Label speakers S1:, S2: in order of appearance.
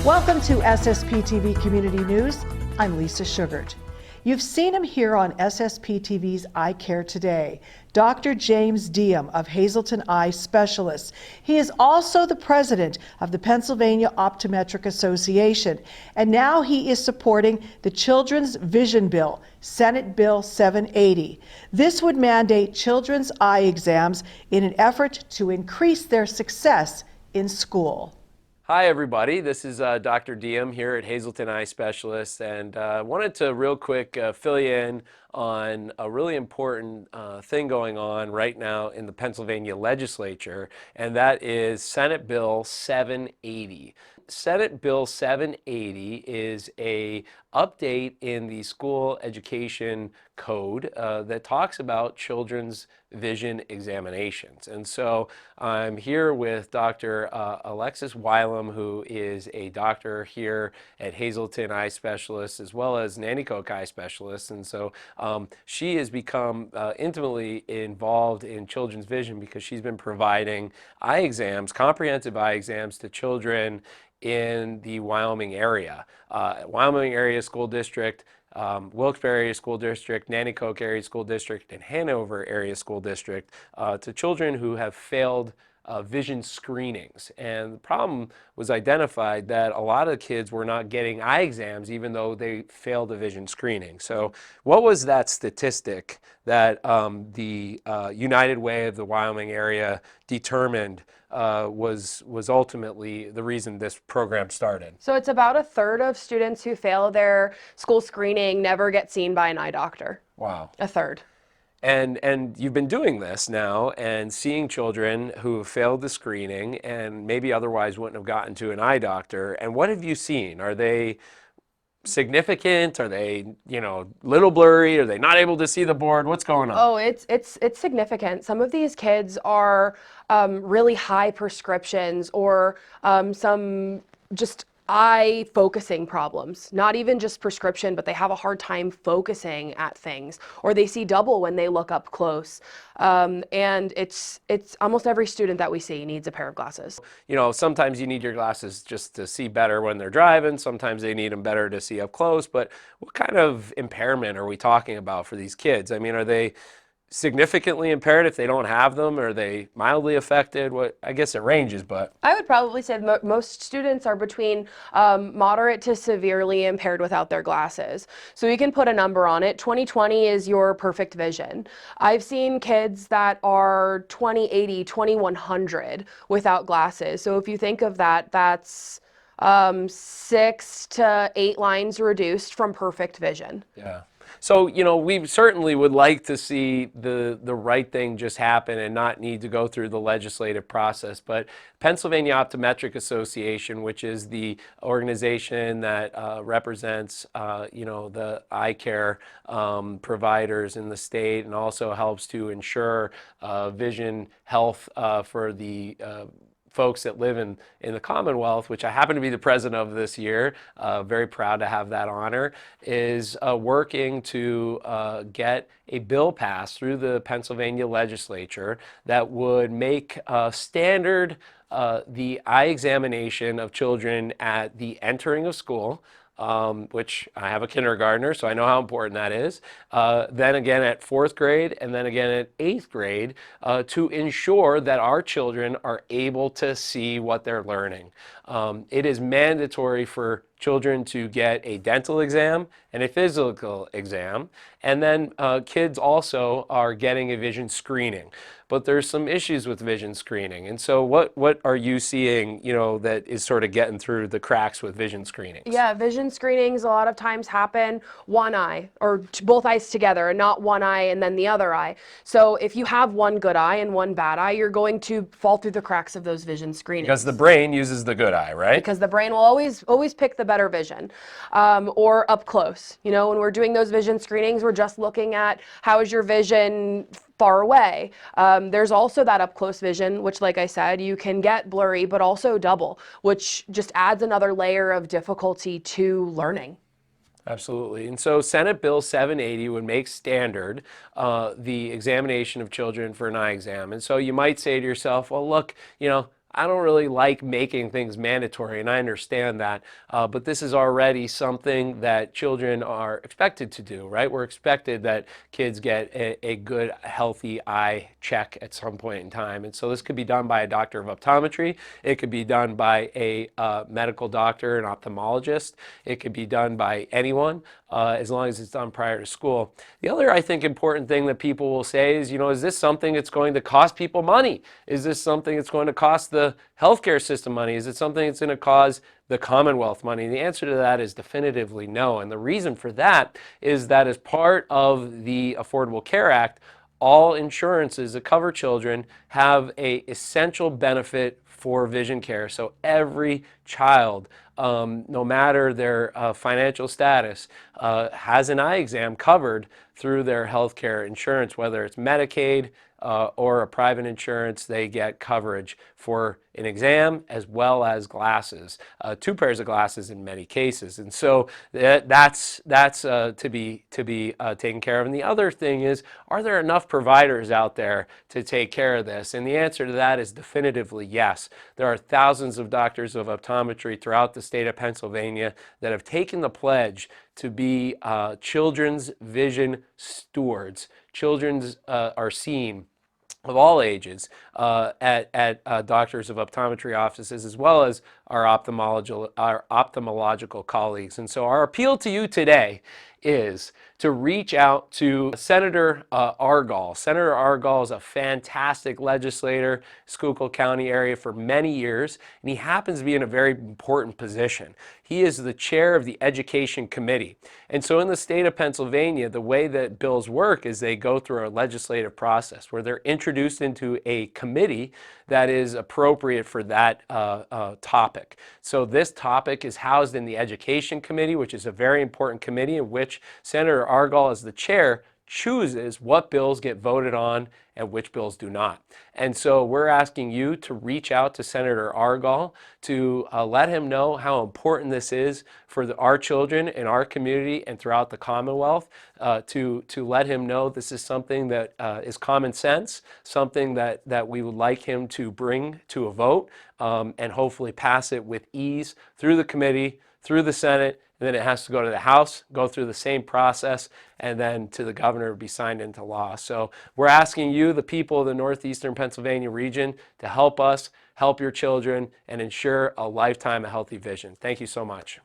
S1: Welcome to SSPTV Community News. I'm Lisa Sugart. You've seen him here on SSPTV's Eye Care Today, Dr. James Diem of Hazleton Eye Specialists. He is also the president of the Pennsylvania Optometric Association, and now he is supporting the Children's Vision Bill, Senate Bill 780. This would mandate children's eye exams in an effort to increase their success in school.
S2: Hi everybody, this is Dr. Diem here at Hazleton Eye Specialists, and I wanted to real quick fill you in on a really important thing going on right now in the Pennsylvania legislature, and that is Senate Bill 780. Senate Bill 780 is a update in the school education code that talks about children's vision examinations. And so I'm here with Dr. Alexis Wylam, who is a doctor here at Hazleton Eye Specialists, as well as Nanticoke Eye Specialists. And so she has become intimately involved in children's vision because she's been providing eye exams, comprehensive eye exams to children in the Wyoming area. Wyoming Area School District, Wilkes-Barre Area School District, Nanticoke Area School District, and Hanover Area School District to children who have failed vision screenings. And the problem was identified that a lot of kids were not getting eye exams even though they failed a vision screening. So what was that statistic that the United Way of the Wyoming area determined was ultimately the reason this program started?
S3: So it's about a third of students who fail their school screening never get seen by an eye doctor.
S2: Wow.
S3: A third.
S2: And you've been doing this now and seeing children who have failed the screening and maybe otherwise wouldn't have gotten to an eye doctor. And what have you seen? Are they significant? Are they, little blurry? Are they not able to see the board? What's going on?
S3: Oh, it's significant. Some of these kids are really high prescriptions or some just eye focusing problems, not even just prescription, but they have a hard time focusing at things, or they see double when they look up close. And it's almost every student that we see needs a pair of glasses.
S2: Sometimes you need your glasses just to see better when they're driving. Sometimes they need them better to see up close. But what kind of impairment are we talking about for these kids? I mean, are they significantly impaired if they don't have them? Are they mildly affected? I guess it ranges, but
S3: I would probably say most students are between moderate to severely impaired without their glasses. So you can put a number on it. 20/20 is your perfect vision. I've seen kids that are 20/80, 2100 without glasses. So if you think of that, that's 6 to 8 lines reduced from perfect vision.
S2: Yeah. So, we certainly would like to see the right thing just happen and not need to go through the legislative process. But Pennsylvania Optometric Association, which is the organization that represents, the eye care providers in the state and also helps to ensure vision health for the folks that live in the Commonwealth, which I happen to be the president of this year, very proud to have that honor, is working to get a bill passed through the Pennsylvania legislature that would make standard the eye examination of children at the entering of school, which I have a kindergartner, so I know how important that is. Then again at 4th grade, and then again at 8th grade, to ensure that our children are able to see what they're learning. It is mandatory for children to get a dental exam and a physical exam, and then kids also are getting a vision screening. But there's some issues with vision screening. And so what are you seeing, that is sort of getting through the cracks with vision screenings?
S3: Yeah, vision screenings a lot of times happen one eye or both eyes together and not one eye and then the other eye. So if you have one good eye and one bad eye, you're going to fall through the cracks of those vision screenings.
S2: Because the brain uses the good eye, right?
S3: Because the brain will always pick the better vision, or up close. When we're doing those vision screenings, we're just looking at how is your vision far away. There's also that up close vision, which, like I said, you can get blurry, but also double, which just adds another layer of difficulty to learning.
S2: Absolutely. And so Senate Bill 780 would make standard the examination of children for an eye exam. And so you might say to yourself, well, look, I don't really like making things mandatory, and I understand that, but this is already something that children are expected to do, right? We're expected that kids get a good, healthy eye check at some point in time, and so this could be done by a doctor of optometry. It could be done by a medical doctor, an ophthalmologist. It could be done by anyone, as long as it's done prior to school. The other, I think, important thing that people will say is, is this something that's going to cost people money? Is this something that's going to cost the healthcare system money? Is it something that's going to cause the Commonwealth money? And the answer to that is definitively no. And the reason for that is that as part of the Affordable Care Act, all insurances that cover children have a essential benefit for vision care. So every child, no matter their financial status, has an eye exam covered through their health care insurance, whether it's Medicaid or a private insurance. They get coverage for an exam as well as glasses, 2 pairs of glasses in many cases. And so that's to be taken care of. And the other thing is, are there enough providers out there to take care of this? And the answer to that is definitively yes. There are thousands of doctors of optometry throughout the state of Pennsylvania that have taken the pledge to be children's vision stewards. Children's are seen of all ages at doctors of optometry offices, as well as our ophthalmological colleagues. And so our appeal to you today is to reach out to Senator Argall. Senator Argall is a fantastic legislator, Schuylkill County area for many years, and he happens to be in a very important position. He is the chair of the Education Committee. And so in the state of Pennsylvania, the way that bills work is they go through a legislative process where they're introduced into a committee that is appropriate for that topic. So this topic is housed in the Education Committee, which is a very important committee in which Senator Argall, as the chair, chooses what bills get voted on and which bills do not. And so we're asking you to reach out to Senator Argall to let him know how important this is for our children in our community and throughout the Commonwealth, to let him know this is something that is common sense, something that we would like him to bring to a vote, and hopefully pass it with ease through the committee, through the Senate, and then it has to go to the House, go through the same process, and then to the governor, be signed into law. So we're asking you, the people of the northeastern Pennsylvania region, to help us, help your children, and ensure a lifetime of healthy vision. Thank you so much.